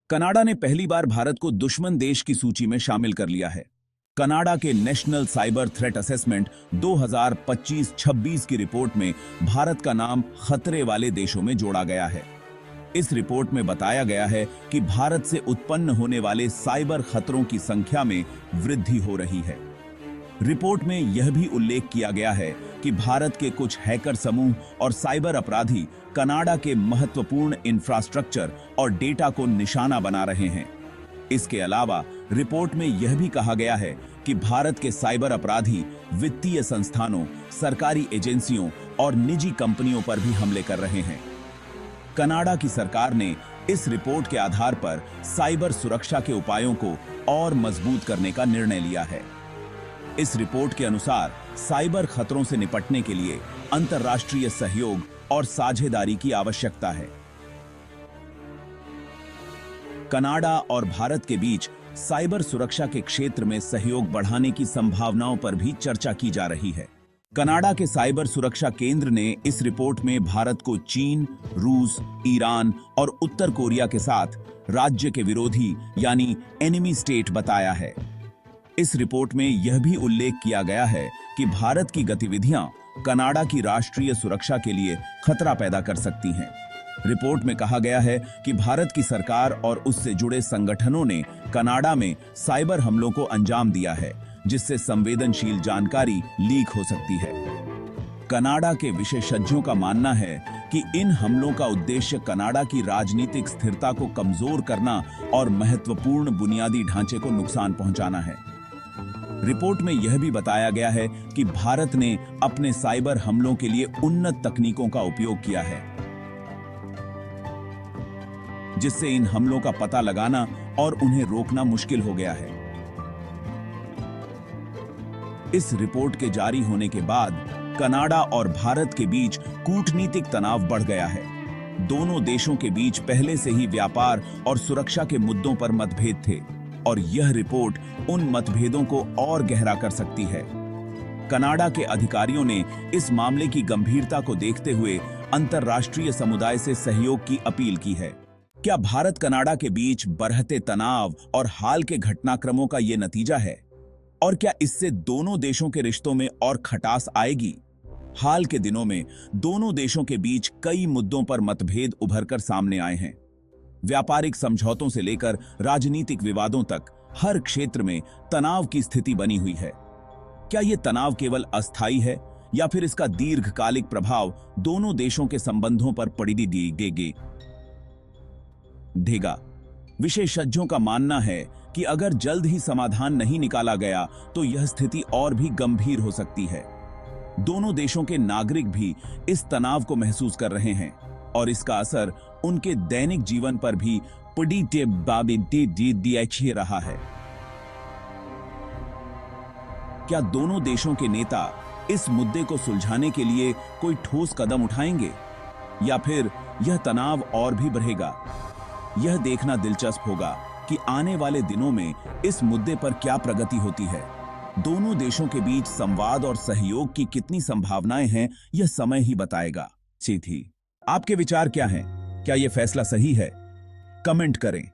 Canada ने पहली बार भारत को दुश्मन देश की सूची में शामिल कर लिया है। कनाडा के नेशनल साइबर थ्रेट असेसमेंट 2025-26 की रिपोर्ट में भारत का नाम खतरे वाले देशों में जोड़ा गया है। इस रिपोर्ट में बताया गया है कि भारत से उत्पन्न होने वाले साइबर खतरों की संख्या में वृद्धि हो रही है। रिपोर्ट में यह भी उल्लेख किया गया है कि भारत के कुछ हैकर समूह और साइबर अपराधी कनाडा के महत्वपूर्ण इंफ्रास्ट्रक्चर और डेटा को निशाना बना रहे हैं। इसके अलावा रिपोर्ट में यह भी कहा गया है कि भारत के साइबर अपराधी वित्तीय संस्थानों, सरकारी एजेंसियों और निजी कंपनियों पर भी हमले कर रहे हैं। कनाडा की सरकार ने इस रिपोर्ट के आधार पर साइबर सुरक्षा के उपायों को और मजबूत करने का निर्णय लिया है। इस रिपोर्ट के अनुसार साइबर खतरों से निपटने के लिए अंतर्राष्ट्रीय सहयोग और साझेदारी की आवश्यकता है। कनाडा और भारत के बीच साइबर सुरक्षा के क्षेत्र में सहयोग बढ़ाने की संभावनाओं पर भी चर्चा की जा रही है। कनाडा के साइबर सुरक्षा केंद्र ने इस रिपोर्ट में भारत को चीन, रूस, ईरान और उत्तर कोरिया के साथ राज्य के विरोधी यानी एनिमी स्टेट बताया है। इस रिपोर्ट में यह भी उल्लेख किया गया है कि भारत की गतिविधियां कनाडा की राष्ट्रीय सुरक्षा के लिए खतरा पैदा कर सकती हैं। रिपोर्ट में कहा गया है कि भारत की सरकार और उससे जुड़े संगठनों ने कनाडा में साइबर हमलों को अंजाम दिया है, जिससे संवेदनशील जानकारी लीक हो सकती है। कनाडा के विशेषज्ञों का मानना है कि इन हमलों का उद्देश्य कनाडा की राजनीतिक स्थिरता को कमजोर करना और महत्वपूर्ण बुनियादी ढांचे को नुकसान पहुंचाना है। रिपोर्ट में यह भी बताया गया है कि भारत ने अपने साइबर हमलों के लिए उन्नत तकनीकों का उपयोग किया है, जिससे इन हमलों का पता लगाना और उन्हें रोकना मुश्किल हो गया है। इस रिपोर्ट के जारी होने के बाद कनाडा और भारत के बीच कूटनीतिक तनाव बढ़ गया है। दोनों देशों के बीच पहले से ही व्यापार और सुरक्षा के मुद्दों पर मतभेद थे और यह रिपोर्ट उन मतभेदों को और गहरा कर सकती है। कनाडा के अधिकारियों ने इस मामले की गंभीरता को देखते हुए अंतर्राष्ट्रीय समुदाय से सहयोग की अपील की है। क्या भारत कनाडा के बीच बढ़ते तनाव और हाल के घटनाक्रमों का यह नतीजा है? और क्या इससे दोनों देशों के रिश्तों में और खटास आएगी? हाल के दिनों में दोनों देशों के बीच कई मुद्दों पर मतभेद उभरकर सामने आए हैं। व्यापारिक समझौतों से लेकर राजनीतिक विवादों तक हर क्षेत्र में तनाव की स्थिति बनी हुई है। क्या यह तनाव केवल अस्थायी है या फिर इसका दीर्घकालिक प्रभाव दोनों देशों के संबंधों पर पड़ेगा? विशेषज्ञों का मानना है कि अगर जल्द ही समाधान नहीं निकाला गया तो यह स्थिति और भी गंभीर हो सकती है। दोनों देशों के नागरिक भी इस तनाव को महसूस कर रहे हैं और इसका असर उनके दैनिक जीवन पर भी रहा है। क्या दोनों देशों के नेता इस मुद्दे को सुलझाने के लिए कोई ठोस कदम उठाएंगे या फिर यह तनाव और भी बढ़ेगा? यह देखना दिलचस्प होगा कि आने वाले दिनों में इस मुद्दे पर क्या प्रगति होती है। दोनों देशों के बीच संवाद और सहयोग की कितनी संभावनाएं हैं, यह समय ही बताएगा। सीधी आपके विचार क्या हैं? क्या यह फैसला सही है? कमेंट करें।